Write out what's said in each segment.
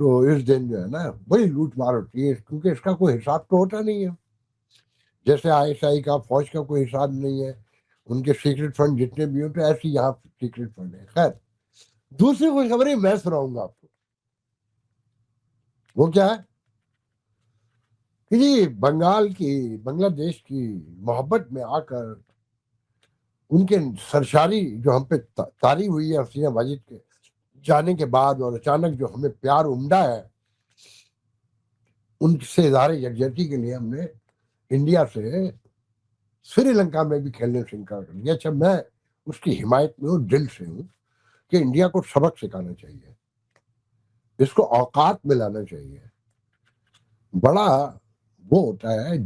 تو اس دن جو ہے نا بڑی لوٹ مار ہوتی ہے، کیونکہ اس کا کوئی حساب تو ہوتا نہیں ہے. جیسے ISI کا فوج کا کوئی حساب نہیں ہے، ان کے سیکرٹ فنڈ جتنے بھی ہوں تو ایسے یہاں سیکرٹ فنڈ ہے. خیر، دوسری کوئی خبر ہی میں سناؤں گا آپ کو. وہ کیا ہے کہ جی بنگلہ دیش کی محبت میں آ کر ان کے سرشاری جو ہم پہ طاری ہوئی ہے حسینہ واجد کے جانے کے بعد، اور اچانک جو ہمیں پیار عمدہ ہے ان سے اظہار یکجہتی کے لیے ہم نے انڈیا سے سری لنکا میں بھی کھیلنے سے انکار کر دیا. اچھا، میں اس کی حمایت میں ہوں، دل سے ہوں کہ انڈیا کو سبق سکھانا چاہیے، اس کو اوقات میں لانا چاہیے. بڑا وہ ہوتا ہے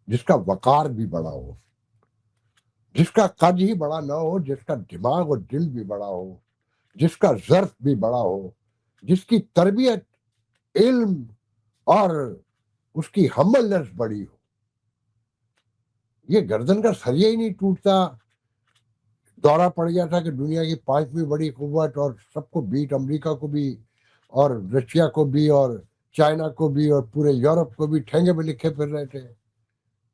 جس کا وقار بھی بڑا ہو، جس کا قد ہی بڑا نہ ہو، جس کا دماغ اور دل بھی بڑا ہو، جس کا ظرف بھی بڑا ہو، جس کی تربیت، علم اور اس کی ہملنس بڑی ہو. یہ گردن کا سریا ہی نہیں ٹوٹتا. دورہ پڑ گیا تھا کہ دنیا کی 5ویں بڑی قوت اور سب کو بیٹ، امریکہ کو بھی اور رشیا کو بھی اور چائنا کو بھی اور پورے یورپ کو بھی ٹھینگے میں لکھے پھر رہے تھے.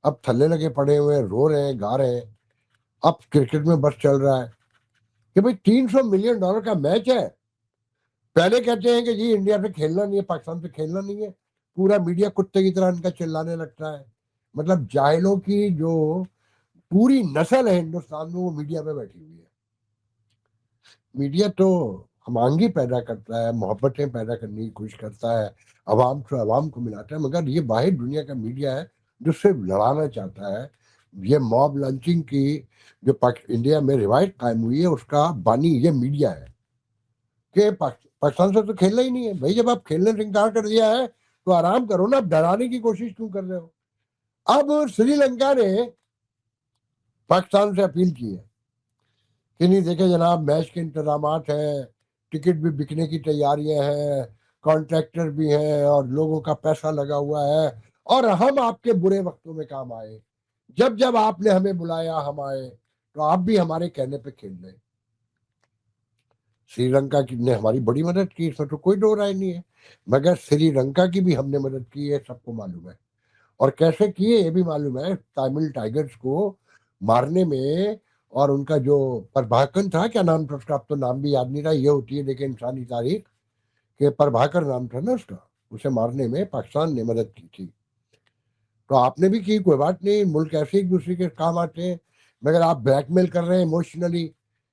اب تھلے لگے پڑے ہوئے، رو رہے ہیں، گا رہے ہیں. اب کرکٹ میں بس چل رہا ہے کہ بھئی $300 ملین کا میچ ہے. پہلے کہتے ہیں کہ جی انڈیا سے کھیلنا نہیں ہے، پاکستان سے کھیلنا نہیں ہے، پورا میڈیا کتے کی طرح ان کا چلانے لگتا ہے. مطلب جاہلوں کی جو پوری نسل ہے ہندوستان میں وہ میڈیا پہ بیٹھی ہوئی ہے. میڈیا تو ہم آہنگی پیدا کرتا ہے، محبتیں پیدا کرنے کی کوشش کرتا ہے، عوام سے عوام کو ملاتا ہے، مگر یہ واحد دنیا کا میڈیا ہے جو صرف لڑانا چاہتا ہے. یہ موب لنچنگ کی جو انڈیا میں روایت قائم ہوئی ہے اس کا بانی یہ میڈیا ہے کہ پاکستان سے تو کھیلنا ہی نہیں ہے. بھائی جب آپ کھیلنے سے انکار کر دیا ہے تو آرام کرو نا، ڈرانے کی کوشش کیوں کر رہے ہو؟ اب سری لنکا نے پاکستان سے اپیل کی ہے کہ نہیں دیکھیں جناب، میچ کے انتظامات ہیں، ٹکٹ بھی بکنے کی تیاریاں ہیں، کانٹریکٹر بھی ہیں اور لوگوں کا پیسہ لگا ہوا ہے، اور ہم آپ کے برے وقتوں میں کام آئے. جب آپ نے ہمیں بلایا ہم آئے، تو آپ بھی ہمارے کہنے پہ کھیل لیں. سری لنکا نے ہماری بڑی مدد کی، اس میں تو کوئی دو رائے نہیں ہے، مگر سری لنکا کی بھی ہم نے مدد کی ہے، سب کو معلوم ہے. اور کیسے کیے یہ بھی معلوم ہے. تامل ٹائگرز کو مارنے میں، اور ان کا جو پربھاکن تھا، کیا نام تھا اس کا، اب تو نام بھی یاد نہیں رہا، یہ ہوتی ہے لیکن انسانی تاریخ، کہ پربھاکر نام تھا نا اس کا، اسے مارنے میں پاکستان نے مدد کی تھی. تو آپ نے بھی کی، کوئی بات نہیں، ملک ایسے ایک دوسرے کے کام آتے ہیں. مگر آپ بلیک میل کر رہے ہیں ایموشنلی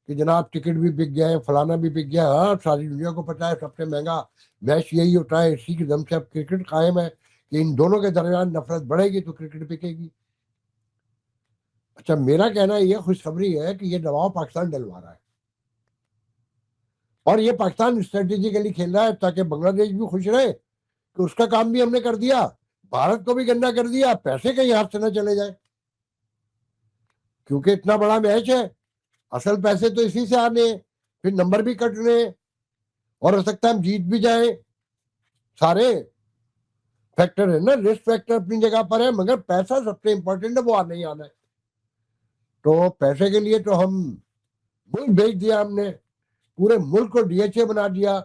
کہ جناب ٹکٹ بھی بک گیا ہے، فلانا بھی بک گیا. ہاں، ساری دنیا کو پتا ہے سب سے مہنگا میچ یہی ہوتا ہے، اسی کی دم سے اب کرکٹ قائم ہے کہ ان دونوں کے درمیان نفرت بڑھے گی تو کرکٹ بکے گی. اچھا، میرا کہنا یہ خوشخبری ہے کہ یہ دباؤ پاکستان ڈلوا رہا ہے، اور یہ پاکستان اسٹریٹجیکلی کھیل رہا ہے تاکہ بنگلہ دیش بھی خوش رہے کہ اس کا کام بھی ہم نے کر دیا، بھارت کو بھی گندا کر دیا، پیسے کہیں ہاتھ سے نہ چلے جائے. کیونکہ اتنا بڑا میچ ہے، اصل پیسے تو اسی سے آنے ہیں، پھر نمبر بھی کٹنے، اور ہو سکتا ہے ہم جیت بھی جائیں. سارے فیکٹر ہے نا، رسک فیکٹر اپنی جگہ پر ہے، مگر پیسہ سب سے امپورٹنٹ ہے، وہ آنا ہی آنا ہے. تو پیسے کے لیے تو ہم ملک بیچ دیا، ہم نے پورے ملک کو DHA بنا دیا،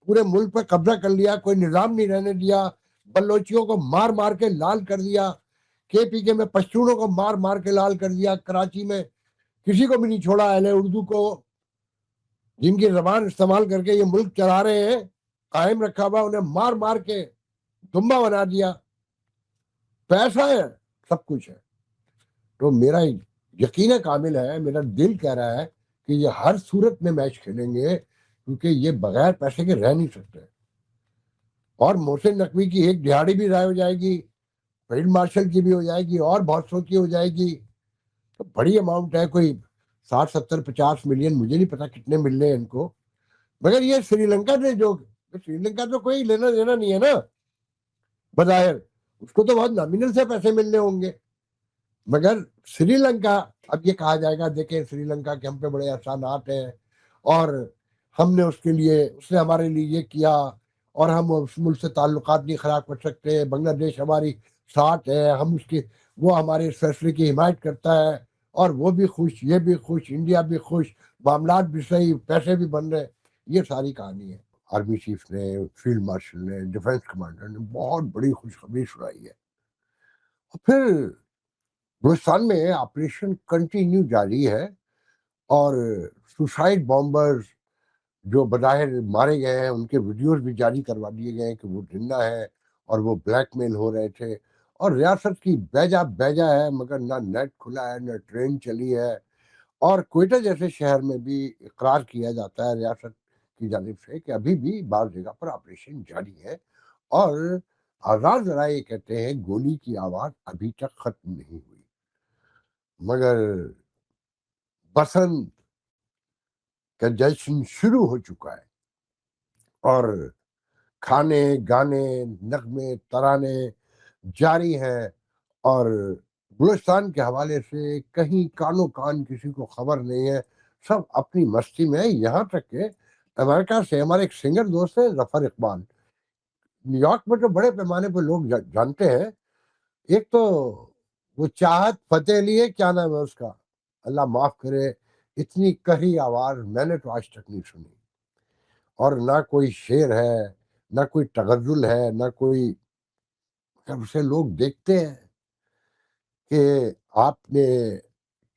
پورے ملک پہ قبضہ کر لیا، کوئی نظام نہیں رہنے دیا، بلوچیوں کو مار مار کے لال کر دیا، KPK میں پشتونوں کو مار مار کے لال کر دیا، کراچی میں کسی کو بھی نہیں چھوڑا. اہل اردو کو، جن کی زبان استعمال کر کے یہ ملک چلا رہے ہیں، قائم رکھا ہوا، انہیں مار مار کے دمبا بنا دیا. پیسہ ہے، سب کچھ ہے. تو میرا یقین کامل ہے، میرا دل کہہ رہا ہے کہ یہ ہر صورت میں میچ کھیلیں گے، کیونکہ یہ بغیر پیسے کے رہ نہیں سکتے. اور محسن نقوی کی ایک دہاڑی بھی ضائع ہو جائے گی، فیلڈ مارشل کی بھی ہو جائے گی، اور بہت سو کی ہو جائے گی. تو بڑی اماؤنٹ ہے، کوئی 60 70 50 ملین، مجھے نہیں پتا کتنے مل رہے ہیں ان کو. مگر یہ سری لنکا نے سری لنکا تو کوئی لینا دینا نہیں ہے نا بظاہر، اس کو تو بہت نامینل سے پیسے ملنے ہوں گے. مگر سری لنکا، اب یہ کہا جائے گا دیکھیں سری لنکا کے ہم پہ بڑے احسانات ہیں، اور ہم نے اس نے ہمارے لیے یہ کیا، اور ہم اس ملک سے تعلقات نہیں خراب کر سکتے، بنگلہ دیش ہماری ساتھ ہے، ہم وہ ہمارے اس فیصلے کی حمایت کرتا ہے، اور وہ بھی خوش، یہ بھی خوش، انڈیا بھی خوش، معاملات بھی صحیح، پیسے بھی بن رہے. یہ ساری کہانی ہے. آرمی چیف نے، فیلڈ مارشل نے، ڈیفینس کمانڈر نے بہت بڑی خوشخبری سنائی ہے. اور پھر بلوچستان میں آپریشن کنٹینیو جاری ہے، اور سوسائڈ بامبرز جو بظاہر مارے گئے ہیں ان کے ویڈیوز بھی جاری کروا دیے گئے ہیں کہ وہ زندہ ہے اور وہ بلیک میل ہو رہے تھے. اور ریاست کی بیجا بیجا ہے، مگر نہ نیٹ کھلا ہے نہ ٹرین چلی ہے. اور کوئٹہ جیسے شہر میں بھی اقرار کیا جاتا ہے ریاست کی جانب سے کہ ابھی بھی بعض جگہ پر آپریشن جاری ہے. اور آزاد ذرائع یہ کہتے ہیں گولی کی آواز ابھی تک ختم نہیں ہوئی. مگر بسنت کا جشن شروع ہو چکا ہے، اور کھانے گانے نغمے ترانے جاری ہیں. اور بلوچستان کے حوالے سے کہیں کانوں کان کسی کو خبر نہیں ہے، سب اپنی مستی میں. یہاں تک کہ امریکہ سے ہمارے ایک سنگر دوست ہے ظفر اقبال، نیو یارک میں تو بڑے پیمانے پہ لوگ جانتے ہیں. ایک تو وہ چاہت فتح علی ہے، کیا نام ہے اس کا، اللہ معاف کرے، اتنی کڑی آواز میں نے تو آج تک نہیں سنی. اور نہ کوئی شعر ہے، نہ کوئی تغزل ہے، نہ کوئی. جب اسے لوگ دیکھتے ہیں کہ آپ نے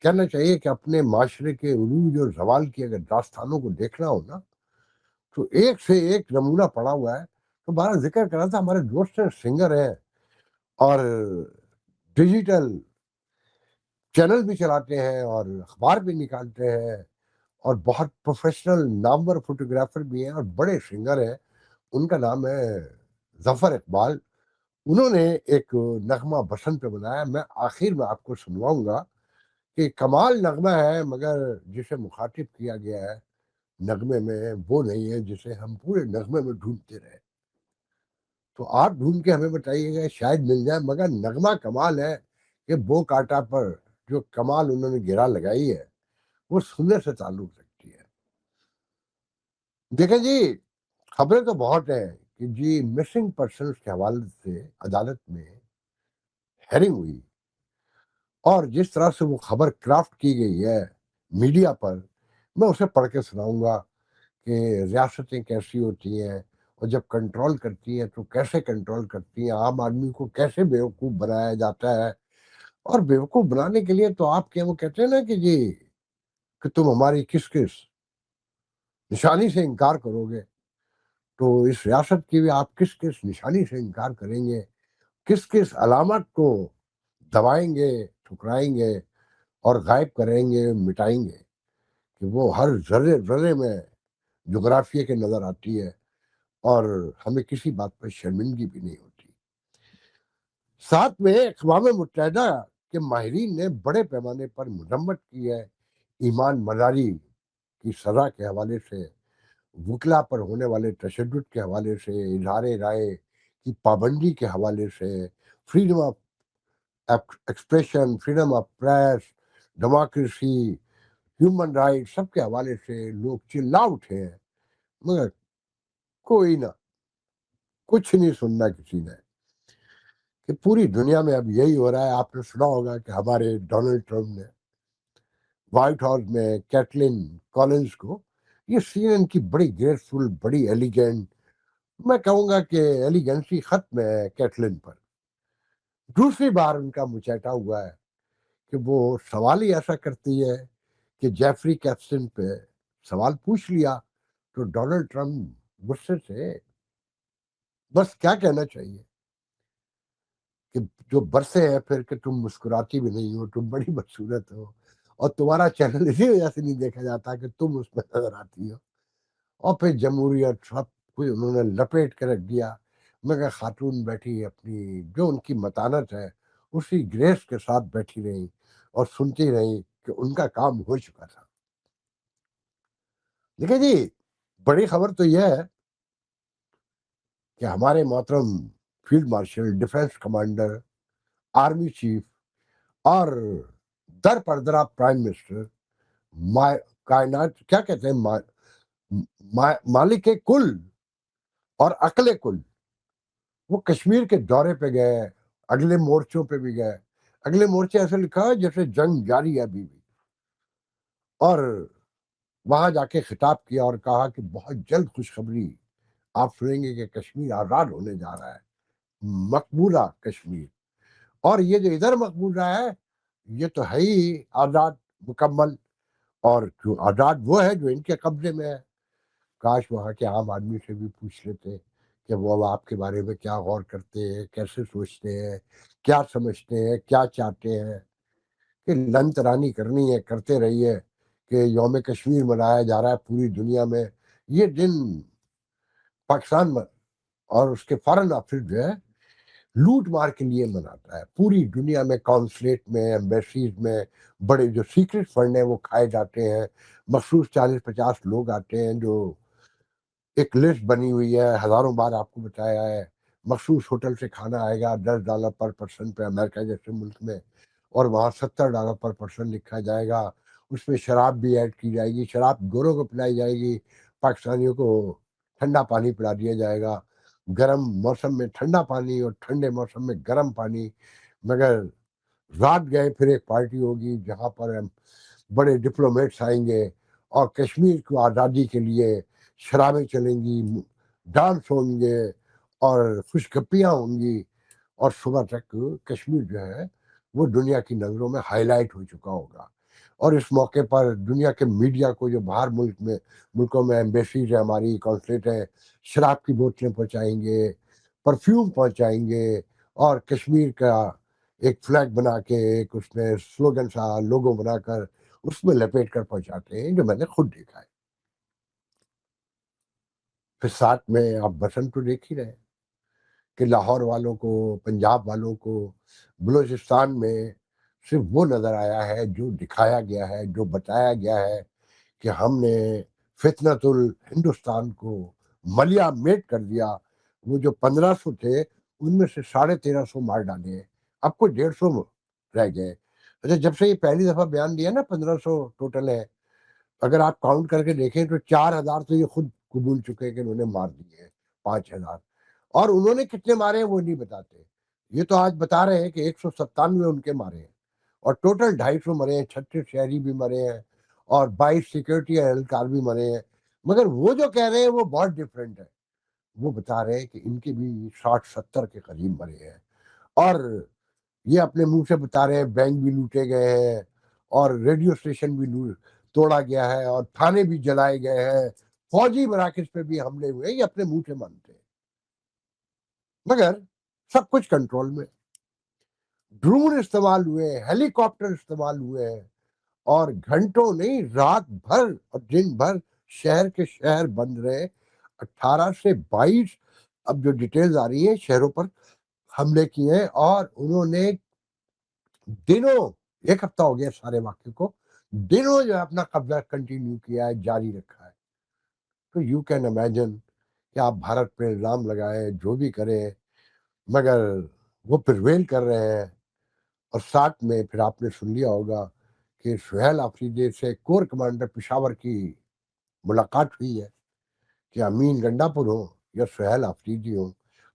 کہنا چاہیے کہ اپنے معاشرے کے عروج اور زوال کی اگر داستانوں کو دیکھنا ہو نا تو ایک سے ایک نمونہ پڑا ہوا ہے. تو بارہ ذکر کرا تھا ہمارے دوست سنگر ہیں اور ڈیجیٹل چینل بھی چلاتے ہیں اور اخبار بھی نکالتے ہیں، اور بہت پروفیشنل نامور فوٹوگرافر بھی ہیں اور بڑے سنگر ہیں. ان کا نام ہے ظفر اقبال. انہوں نے ایک نغمہ بسنت پہ بنایا، میں آخر میں آپ کو سنواؤں گا کہ کمال نغمہ ہے، مگر جسے مخاطب کیا گیا ہے نغمے میں وہ نہیں ہے جسے ہم پورے نغمے میں ڈھونڈتے رہے. تو آپ ڈھونڈ کے ہمیں بتائیے گا، شاید مل جائے. مگر نغمہ کمال ہے کہ بو کاٹا پر جو کمال انہوں نے گرا لگائی ہے وہ سننے سے تعلق رکھتی ہے. دیکھیں جی، خبریں تو بہت ہیں کہ جی مسنگ پرسنس کے حوالے سے عدالت میں ہیرنگ ہوئی، اور جس طرح سے وہ خبر کرافٹ کی گئی ہے میڈیا پر، میں اسے پڑھ کے سناؤں گا کہ ریاستیں کیسی ہوتی ہیں، اور جب کنٹرول کرتی ہیں تو کیسے کنٹرول کرتی ہیں، عام آدمی کو کیسے بیوقوف بنایا جاتا ہے. اور بیوقوف بنانے کے لیے تو آپ کے وہ کہتے ہیں نا کہ جی کہ تم ہماری کس کس نشانی سے انکار کرو گے، تو اس ریاست کی بھی آپ کس کس نشانی سے انکار کریں گے، کس کس علامت کو دبائیں گے، ٹھکرائیں گے اور غائب کریں گے، مٹائیں گے، کہ وہ ہر ذرے ذرے میں جغرافیے کے نظر آتی ہے اور ہمیں کسی بات پر شرمندگی بھی نہیں ہوتی. ساتھ میں اقوام متحدہ کے ماہرین نے بڑے پیمانے پر مذمت کی ہے ایمان مداری کی سزا کے حوالے سے، وکلا پر ہونے والے تشدد کے حوالے سے، اظہار رائے کی پابندی کے حوالے سے، freedom of expression, freedom of press, democracy, human right, سب کے حوالے سے لوگ چلا اٹھے ہیں. مگر کوئی نہ، کچھ نہیں سننا کسی نے. کہ پوری دنیا میں اب یہی ہو رہا ہے. آپ نے سنا ہوگا کہ ہمارے ڈونلڈ ٹرمپ نے وائٹ ہاؤس میں کیٹلن کولنز کو، یہ سین ان کی بڑی گریسفل، بڑی ایلیگینٹ، میں کہوں گا کہ ایلیگنسی ختم ہے کیٹلن پر. دوسری بار ان کا مچیٹا ہوا ہے کہ وہ سوال ہی ایسا کرتی ہے کہ جیفری کیپسن پہ سوال پوچھ لیا تو ڈونلڈ ٹرمپ غصے سے بس کیا کہنا چاہیے کہ جو برسے ہیں پھر کہ تم مسکراتی بھی نہیں ہو، تم بڑی بدصورت ہو، اور تمہارا چینل اسی وجہ سے نہیں دیکھا جاتا کہ تم اس میں نظر آتی ہو. اور پھر جمہوریت سب کچھ انہوں نے لپیٹ کے رکھ دیا. مگر خاتون بیٹھی اپنی جو ان کی متانت ہے اسی گریس کے ساتھ بیٹھی رہی اور سنتی رہی کہ ان کا کام ہو چکا تھا. دیکھیں جی، بڑی خبر تو یہ ہے کہ ہمارے محترم field marshal, defence commander, army chief اور در پردرا پرائم منسٹر، کائنات کیا کہتے ہیں، مالک کل اور عقل کل، وہ کشمیر کے دورے پہ گئے، اگلے مورچوں پہ بھی گئے. اگلے مورچے ایسے لکھا ہے جیسے جنگ جاری ہے ابھی بھی. اور وہاں جا کے خطاب کیا اور کہا کہ بہت جلد خوشخبری آپ سنیں گے کہ کشمیر آزاد ہونے جا رہا ہے، مقبولہ کشمیر. اور یہ جو ادھر مقبول رہا ہے یہ تو ہے ہی آزاد مکمل، اور جو آزاد وہ ہے جو ان کے قبضے میں ہے. کاش وہاں کے عام آدمی سے بھی پوچھ لیتے کہ وہ آپ کے بارے میں کیا غور کرتے ہیں، کیسے سوچتے ہیں، کیا سمجھتے ہیں، کیا چاہتے ہیں. کہ لن ترانی کرنی ہے کرتے رہیے کہ یوم کشمیر منایا جا رہا ہے پوری دنیا میں. یہ دن پاکستان میں اور اس کے فارن آفس جو ہے لوٹ مار کے لیے مناتا ہے. پوری دنیا میں کانسلیٹ میں، ایمبیسیز میں بڑے جو سیکرٹ فنڈ ہیں وہ کھائے جاتے ہیں. مخصوص 40-50 لوگ آتے ہیں، جو ایک لسٹ بنی ہوئی ہے، ہزاروں بار آپ کو بتایا ہے. مخصوص ہوٹل سے کھانا آئے گا $10 پر پرسن پہ، امریکہ جیسے ملک میں، اور وہاں $70 پر پرسن لکھا جائے گا. اس میں شراب بھی ایڈ کی جائے گی، شراب گوروں کو پلائی جائے گی، پاکستانیوں کو ٹھنڈا پانی پلا دیا جائے گا. گرم موسم میں ٹھنڈا پانی اور ٹھنڈے موسم میں گرم پانی. مگر رات گئے پھر ایک پارٹی ہوگی جہاں پر بڑے ڈپلومیٹس آئیں گے اور کشمیر کو آزادی کے لیے شرابیں چلیں گی، ڈانس ہوں گے اور خوش گپیاں ہوں گی. اور صبح تک کشمیر جو ہے وہ دنیا کی نظروں میں ہائی لائٹ ہو چکا ہوگا. اور اس موقع پر دنیا کے میڈیا کو جو باہر ملکوں میں ایمبیسیز ہے، ہماری کانسلیٹ ہے، شراب کی بوتلیں پہنچائیں گے، پرفیوم پہنچائیں گے، اور کشمیر کا ایک فلیگ بنا کے ایک اس میں سلوگن سا لوگو بنا کر اس میں لپیٹ کر پہنچاتے ہیں، جو میں نے خود دیکھا ہے. پھر ساتھ میں آپ بسنت تو دیکھ ہی رہے کہ لاہور والوں کو، پنجاب والوں کو، بلوچستان میں صرف وہ نظر آیا ہے جو دکھایا گیا ہے، جو بتایا گیا ہے کہ ہم نے فتنۃ الہندوستان کو ملیا میٹ کر دیا. وہ جو 1500 تھے ان میں سے 1350 مار ڈالے ہیں، اب کو 150 رہ گئے. اچھا، جب سے یہ پہلی دفعہ بیان دیا نا 1500 ٹوٹل ہے، اگر آپ کاؤنٹ کر کے دیکھیں تو 4000 تو یہ خود قبول چکے کہ انہوں نے مار دیے ہیں. 5000 اور انہوں نے کتنے مارے ہیں وہ نہیں بتاتے. یہ تو آج بتا رہے ہیں کہ 197 ان کے مارے ہیں، اور ٹوٹل 250 مرے ہیں. 36 شہری بھی مرے ہیں اور 22 سیکورٹی اہلکار بھی مرے ہیں. مگر وہ جو کہہ رہے ہیں وہ بہت ڈفرینٹ ہے. وہ بتا رہے ہیں کہ ان کے بھی 60-70 کے قریب مرے ہیں. اور یہ اپنے منہ سے بتا رہے ہیں بینک بھی لوٹے گئے ہیں اور ریڈیو اسٹیشن بھی توڑا گیا ہے اور تھانے بھی جلائے گئے ہیں، فوجی مراکز پہ بھی حملے ہوئے. یہ اپنے منہ سے مانتے ہیں. مگر سب کچھ کنٹرول میں. ڈرون استعمال ہوئے، ہیلی کاپٹر استعمال ہوئے ہیں، اور گھنٹوں نہیں رات بھر اور دن بھر شہر کے شہر بند رہے. 18 سے 22 اب جو ڈیٹیلز آ رہی ہیں شہروں پر حملے کیے ہیں، اور انہوں نے دنوں، ایک ہفتہ ہو گیا سارے واقعے کو، دنوں جو ہے اپنا قبضہ کنٹینیو کیا ہے، جاری رکھا ہے. تو یو کین امیجن کہ آپ بھارت پہ الزام لگائیں جو بھی کریں، مگر وہ پرویل کر رہے ہیں. اور ساتھ میں پھر آپ نے سن لیا ہوگا کہ سہیل آفریدی سے کور کمانڈر پشاور کی ملاقات ہوئی ہے کہ امین گنڈا پور ہو یا سہیل آفریدی ہو،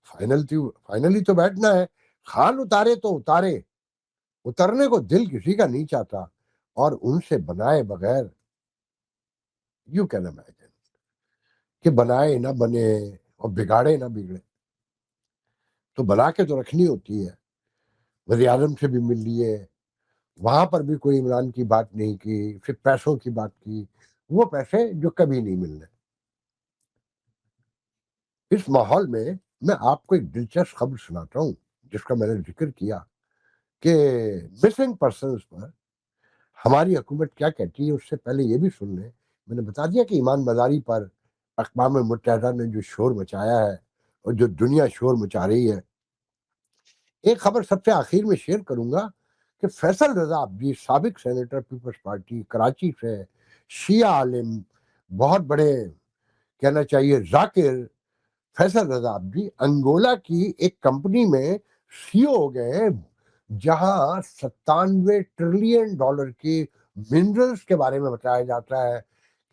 فائنلی تو بیٹھنا ہے. خان اتارے تو اتارے، اترنے کو دل کسی کا نہیں چاہتا، اور ان سے بنائے بغیر یو کین امیجن کہ بنائے نہ بنے اور بگاڑے نہ بگڑے. تو بنا کے تو رکھنی ہوتی ہے. وزیر اعظم سے بھی مل لیے، وہاں پر بھی کوئی عمران کی بات نہیں کی، صرف پیسوں کی بات کی، وہ پیسے جو کبھی نہیں ملنے. اس ماحول میں آپ کو ایک دلچسپ خبر سناتا ہوں جس کا میں نے ذکر کیا کہ مسنگ پرسنز پر ہماری حکومت کیا کہتی ہے. اس سے پہلے یہ بھی سن لیں، میں نے بتا دیا کہ ایمان بازاری پر اقوام متحدہ نے جو شور مچایا ہے اور جو دنیا شور مچا رہی ہے. ایک خبر سب سے آخر میں شیئر کروں گا کہ فیصل رضا عبدی، سابق سینیٹر پیپلز پارٹی کراچی سے، شیعہ عالم، بہت بڑے کہنا چاہیے ذاکر، فیصل رضا عبدی انگولا کی ایک کمپنی میں سی او ہو گئے ہیں جہاں $97 ٹریلین کی منرلز کے بارے میں بتایا جاتا ہے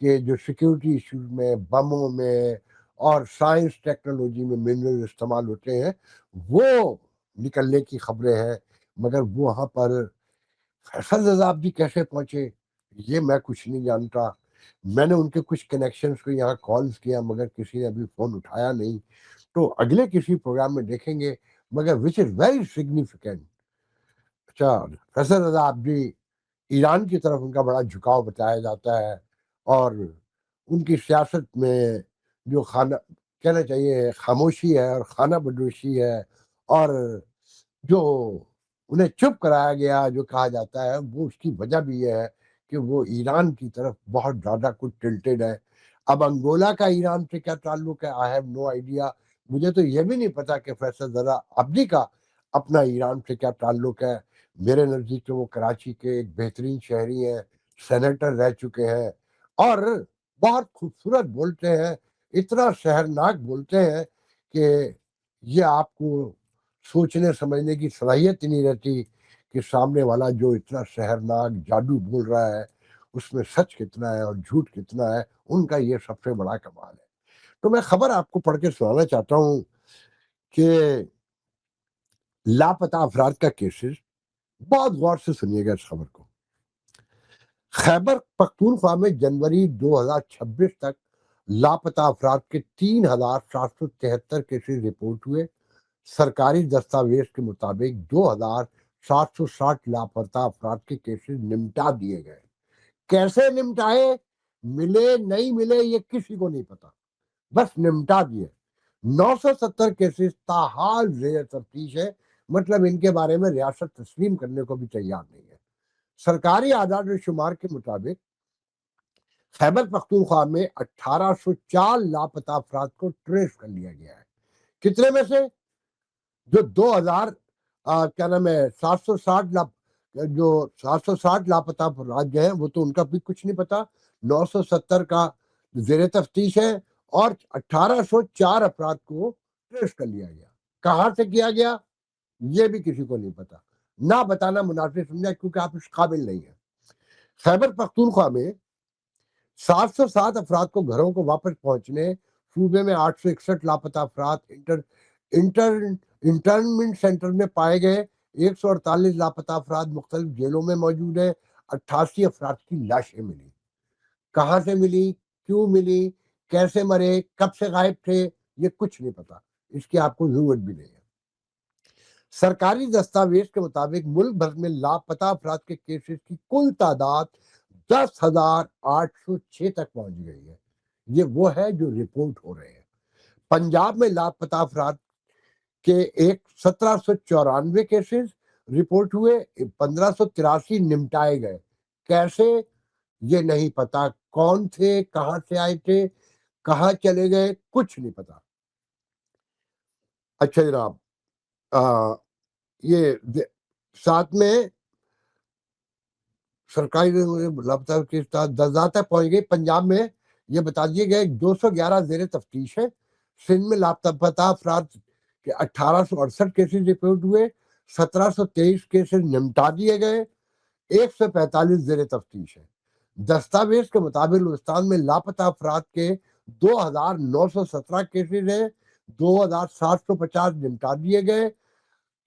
کہ جو سیکیورٹی ایشوز میں، بموں میں اور سائنس ٹیکنالوجی میں منرل استعمال ہوتے ہیں وہ نکلنے کی خبریں ہیں. مگر وہ وہاں پر فیصل رضا عبدی کیسے پہنچے یہ میں کچھ نہیں جانتا. میں نے ان کے کچھ کنیکشنز کو یہاں کالز کیا مگر کسی نے ابھی فون اٹھایا نہیں. تو اگلے کسی پروگرام میں دیکھیں گے, مگر وچ از ویری سگنیفیکینٹ. اچھا, فیصل رضا عابدی, ایران کی طرف ان کا بڑا جھکاؤ بتایا جاتا ہے, اور ان کی سیاست میں جو خانہ کہنا چاہیے خاموشی ہے اور خانہ بدوشی ہے, اور جو انہیں چپ کرایا گیا جو کہا جاتا ہے, وہ اس کی وجہ بھی یہ ہے کہ وہ ایران کی طرف بہت زیادہ کچھ ٹلٹڈ ہے. اب انگولا کا ایران سے کیا تعلق ہے, آئی ہیو نو آئیڈیا. مجھے تو یہ بھی نہیں پتا کہ فیصل رضا عابدی کا اپنا ایران سے کیا تعلق ہے. میرے نزدیک تو وہ کراچی کے ایک بہترین شہری ہیں, سینیٹر رہ چکے ہیں, اور بہت خوبصورت بولتے ہیں, اتنا شہرناک بولتے ہیں کہ یہ آپ کو سوچنے سمجھنے کی صلاحیت ہی نہیں رہتی کہ سامنے والا جو اتنا شہرناک جادو بول رہا ہے اس میں سچ کتنا ہے اور جھوٹ کتنا ہے. ان کا یہ سب سے بڑا کمال ہے. تو میں خبر آپ کو پڑھ کے سنانا چاہتا ہوں کہ لاپتہ افراد کا کیسز, بہت غور سے سنیے گا اس خبر کو. خیبر پختونخوا میں جنوری 2026 تک لاپتہ افراد کے 3773 کیسز رپورٹ ہوئے. سرکاری دستاویز کے مطابق 2760 لاپتہ افراد کے کیسز نمٹا دیے گئے. کیسے نمٹائے, ملے نہیں ملے یہ کسی کو نہیں پتا, بس نمٹا دیے. 970 کیسز تاحال زیر تفتیش ہے, مطلب ان کے بارے میں ریاست تسلیم کرنے کو بھی تیار نہیں ہے. سرکاری اعداد و شمار کے مطابق خیبر پختونخوا میں 1804 لاپتہ افراد کو ٹریس کر لیا گیا ہے. کتنے میں سے؟ جو 2000 کیا نام ہے 760 لاپتہ افراد جو ہیں وہ تو ان کا بھی کچھ نہیں پتا. 970 کا زیر تفتیش ہے, اور 1804 افراد کو ٹریس کر لیا گیا. کہاں سے کیا گیا یہ بھی کسی کو نہیں پتا, نہ بتانا مناسب سمجھا کیونکہ آپ اس قابل نہیں ہیں. خیبر پختونخوا میں 707 افراد کو گھروں کو واپس پہنچنے, صوبے میں 861 لاپتہ افراد انٹرنمنٹ سینٹر میں پائے گئے. 148 لاپتہ افراد مختلف جیلوں میں موجود ہیں. 88 افراد کی لاشیں ملی. کہاں سے ملی, کیوں ملی, کیسے مرے, کب سے غائب تھے, یہ کچھ نہیں پتا, اس کی آپ کو ضرورت بھی نہیں ہے. سرکاری دستاویز کے مطابق ملک بھر میں لاپتہ افراد کے کیسز کی کل تعداد 10,806 تک پہنچ گئی ہے. یہ وہ ہے جو رپورٹ ہو رہے ہیں. پنجاب میں لاپتہ افراد کے 1794 کیسز رپورٹ ہوئے, 1583 نمٹائے گئے. کیسے یہ نہیں پتا, کون تھے, کہاں سے آئے تھے, کہاں چلے گئے, کچھ نہیں پتا. اچھا جناب, یہ ساتھ میں سرکاری لاپتہ کے ساتھ 10,000 تک پہنچ گئی. پنجاب میں یہ بتا دیے گئے 211 زیر تفتیش ہے. سندھ میں لاپتہ افراد کے 1868 کیسز رپورٹ ہوئے, 1723 کیسز نمٹا دیے گئے, 145 زیر تفتیش ہے. دستاویز کے مطابق بلوچستان میں لاپتہ افراد کے 2,917 کیسز ہیں, 2,750 نمٹا دیے گئے,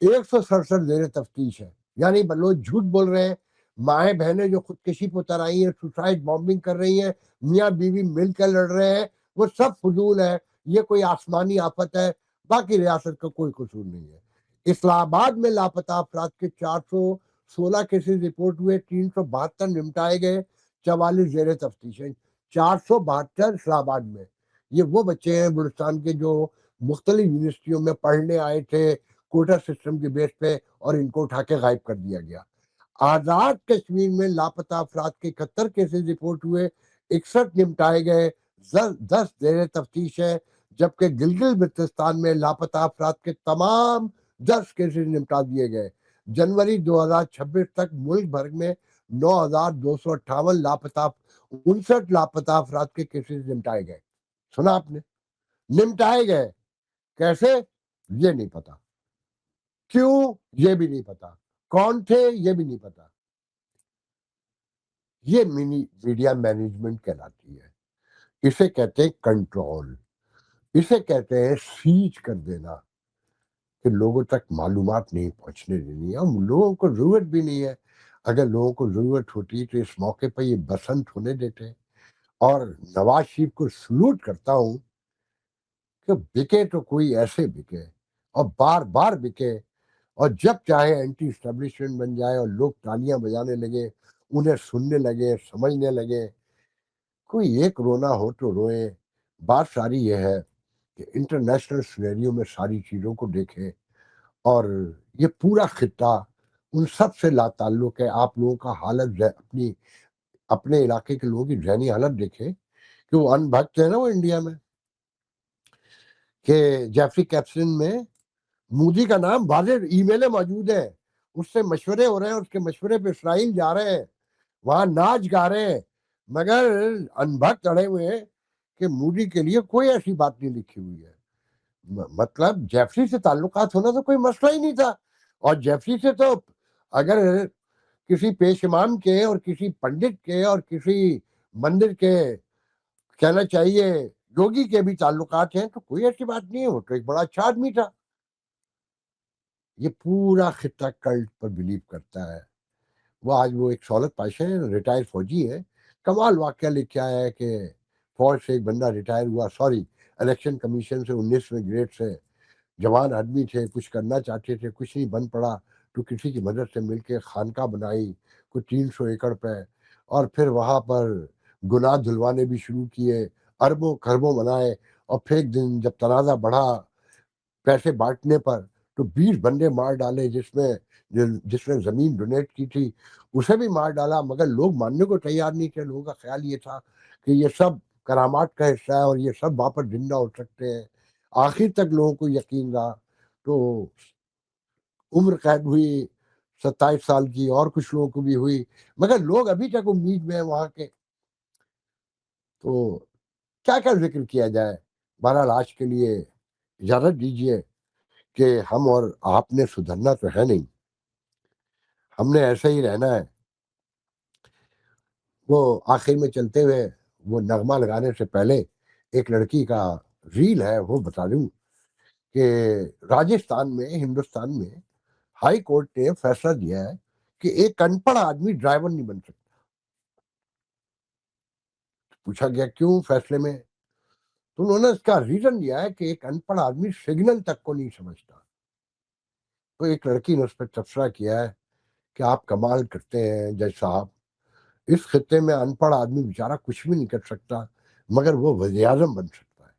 167 زیر تفتیش ہے. یعنی لوگ جھوٹ بول رہے ہیں. مائیں بہنیں جو خودکشی پر اتر آئی ہیں, سوسائڈ بامبنگ کر رہی ہیں, میاں بیوی مل کر لڑ رہے ہیں, وہ سب فضول ہے. یہ کوئی آسمانی آفت ہے, باقی ریاست کا کوئی قصور نہیں ہے. اسلام آباد میں لاپتہ افراد کے 416 کیسز رپورٹ ہوئے, 372 نمٹائے گئے, 44 زیر تفتیش ہیں. 472 اسلام آباد میں. یہ وہ بچے ہیں بلوچستان کے جو مختلف یونیورسٹیوں میں پڑھنے آئے تھے کوٹا سسٹم کے بیس پہ, اور ان کو اٹھا کے غائب کر دیا گیا. آزاد کشمیر میں لاپتہ افراد کے 71 کیسز رپورٹ ہوئے, 61 نمٹائے گئے, 10 زیر تفتیش ہے. جبکہ گلگت بلتستان میں لاپتہ افراد کے تمام 10 کیسز نمٹا دیے گئے. جنوری 2026 تک ملک بھر میں 9,258 لاپتہ 59 لاپتہ افراد کے کیسز نمٹائے گئے. سنا آپ نے, نمٹائے گئے. کیسے یہ نہیں پتا, کیوں یہ بھی نہیں پتا, کون تھے یہ بھی نہیں پتا. یہ میڈیا مینجمنٹ کہلاتی ہے. اسے کہتے ہیں کنٹرول, اسے کہتے ہیں سیج کر دینا, کہ لوگوں تک معلومات نہیں پہنچنے دینی. ہم لوگوں کو ضرورت بھی نہیں ہے. اگر لوگوں کو ضرورت ہوتی تو اس موقع پہ یہ بسنت ہونے دیتے, اور نواز شریف کو سلوٹ کرتا ہوں کہ بکے تو کوئی ایسے بکے اور بار بار بکے، اور جب چاہے اینٹی اسٹیبلشمنٹ بن جائے اور لوگ تالیاں بجانے لگے، انہیں سننے لگے، سمجھنے لگے۔ کوئی ایک رونا ہو تو روئے۔ بات ساری یہ ہے کہ انٹرنیشنل سینیریو میں ساری چیزوں کو دیکھیں، اور یہ پورا خطہ ان سب سے لا تعلق ہے۔ آپ لوگوں کا حالت اپنے علاقے کے لوگوں کی ذہنی حالت دیکھیں کہ وہ ان بھکت ہے نا، وہ انڈیا میں کہ جیفری کیپسن میں مودی کا نام واضح ای میلیں موجود ہیں، اس سے مشورے ہو رہے ہیں، اس کے مشورے پہ اسرائیل جا رہے ہیں، وہاں ناچ گا رہے ہیں، مگر ان بھکت اڑے ہوئے ہیں کہ مودی کے لیے کوئی ایسی بات نہیں لکھی ہوئی ہے۔ مطلب جیفری سے تعلقات ہونا تو کوئی مسئلہ ہی نہیں تھا، اور جیفری سے تو اگر کسی پیش امام کے اور کسی پنڈت کے اور کسی مندر کے کہنا چاہیے یوگی کے بھی تعلقات ہیں تو کوئی ایسی بات نہیں ہے، وہ تو ایک بڑا اچھا آدمی تھا۔ یہ پورا خطہ کلٹ پر بلیو کرتا ہے۔ وہ آج وہ ایک سہولت پاشا ہے، ریٹائر فوجی ہے، کمال واقعہ لکھ آیا ہے کہ فوج سے ایک بندہ ریٹائر ہوا، الیکشن کمیشن سے 19ویں گریڈ سے، جوان آدمی تھے، کچھ کرنا چاہتے تھے، کچھ نہیں بن پڑا تو کسی کی مدد سے مل کے خانقاہ بنائی کچھ 300 ایکڑ پہ، اور پھر وہاں پر گناہ دھلوانے بھی شروع کیے، اربوں خربوں بنائے، اور پھر ایک دن جب تنازع بڑھا پیسے بانٹنے پر تو 20 بندے مار ڈالے، جس نے زمین ڈونیٹ کی تھی اسے بھی مار ڈالا، مگر لوگ ماننے کو تیار نہیں تھے۔ لوگوں کا خیال یہ تھا کہ یہ سب کرامات کا حصہ ہے اور یہ سب واپس زندہ ہو سکتے ہیں۔ آخر تک لوگوں کو یقین رہا تو عمر قید ہوئی 27 سال کی، اور کچھ لوگوں کو بھی ہوئی، مگر لوگ ابھی تک امید میں ہیں وہاں کے۔ تو کیا کیا ذکر کیا جائے؟ بہرحال آج کے لیے اجازت دیجیے کہ ہم اور آپ نے سدھرنا تو ہے نہیں، ہم نے ایسے ہی رہنا ہے۔ وہ آخر میں چلتے ہوئے وہ نغمہ لگانے سے پہلے ایک لڑکی کا ریل ہے وہ بتا دوں کہ راجستھان میں، ہندوستان میں ہائی کورٹ نے فیصلہ دیا ہے کہ ایک ان پڑھ آدمی ڈرائیور نہیں بن سکتا۔ پوچھا گیا کیوں فیصلے میں، تو انہوں نے اس کا ریزن دیا ہے کہ ایک ان پڑھ آدمی سگنل تک کو نہیں سمجھتا۔ تو ایک لڑکی نے اس پہ تبصرہ کیا ہے کہ آپ کمال کرتے ہیں جج صاحب، اس خطے میں ان پڑھ آدمی بیچارہ کچھ بھی نہیں کر سکتا، مگر وہ وزیر اعظم بن سکتا ہے۔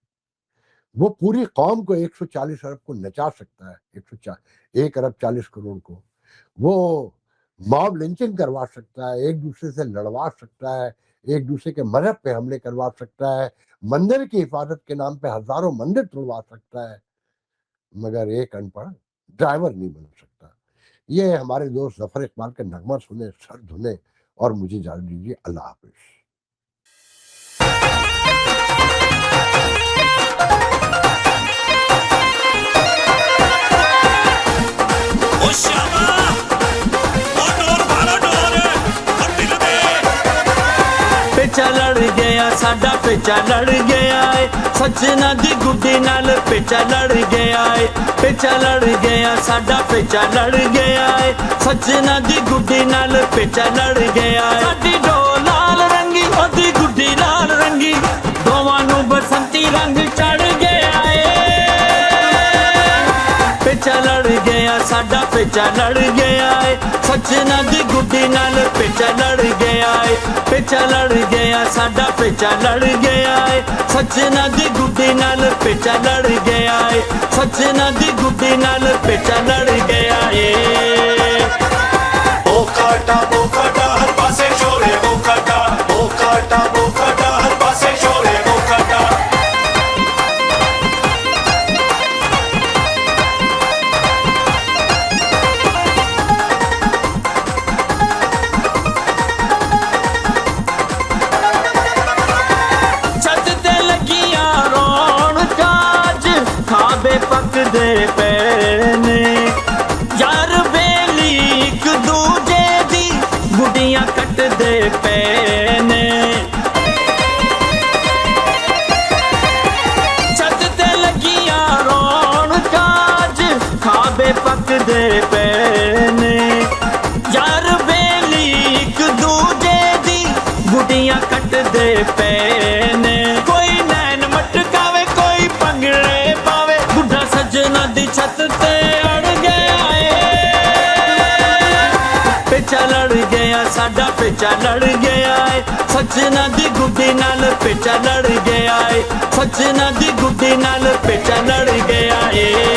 وہ پوری قوم کو 140 ارب کو نچا سکتا ہے، 1 ارب 40 کروڑ کو۔ وہ ماب لنچنگ کروا سکتا ہے، ایک دوسرے سے لڑوا سکتا ہے، ایک دوسرے کے مذہب پہ حملے کروا سکتا ہے، مندر کی حفاظت کے نام پہ ہزاروں مندر توڑوا سکتا ہے، مگر ایک ان پڑھ ڈرائیور نہیں بن سکتا۔ یہ ہمارے دوست ظفر اقبال کا نغمہ سنے، سر دھنے، اور مجھے اجازت دیجیے۔ اللہ حافظ۔ پیچا لڑ گیا ساڈا پیچا لڑ گیا ہے، سجنا دی گڈی نال پیچا لڑ گیا ہے، پیچا لڑ گیا ساڈا پیچا لڑ گیا ہے، سجنا دی گڈی نال پیچا لڑ گیا ہے۔ ساڈی ڈو لال رنگی اودی گڈی لال رنگی، دوواں نوں بسنتی رنگ چڑھ گیا ہے۔ پیچا لڑ گیا ساڈا پیچا لڑ گیا ہے، سجنا دی گڈی نال پیچا لڑ گیا ہے، پیچا لڑ گیا ساڈا پیچا لڑ گیا ہے، سجنا دی گڈی نال پیچا لڑ گیا ہے، سجنا دی گڈی نال پیچا لڑ گیا ہے۔ او کاٹا ہر پاسے شورے، او کاٹا ہر پاسے شورے، او کاٹا۔ پکدے پے نے یار بیلی ایک دوجے دی گڈیاں کٹدے پے نے، چھت تے لگیاں رونقاں کھابے پکدے پے نے، یار بیلی ایک دوجے دی گڈیاں کٹدے ਪਏ ਨੇ ਕੋਈ ਨੈਣ ਮਟਕਾਵੇ ਕੋਈ ਭੰਗੜੇ ਪਾਵੇ ਬੁੱਢਾ ਸੱਜਣਾ ਦੀ ਛੱਤ ਤੇ ਅੜ ਗਿਆ ਏ ਪੇਚਾ ਲੜ ਗਿਆ ਸਾਡਾ ਪੇਚਾ ਲੜ ਗਿਆ ਏ ਸੱਜਣਾ ਦੀ ਗੁੱਡੀ ਨਾਲ ਪੇਚਾ ਲੜ ਗਿਆ ਏ ਸੱਜਣਾ ਦੀ ਗੁੱਡੀ ਨਾਲ ਪੇਚਾ ਲੜ ਗਿਆ ਏ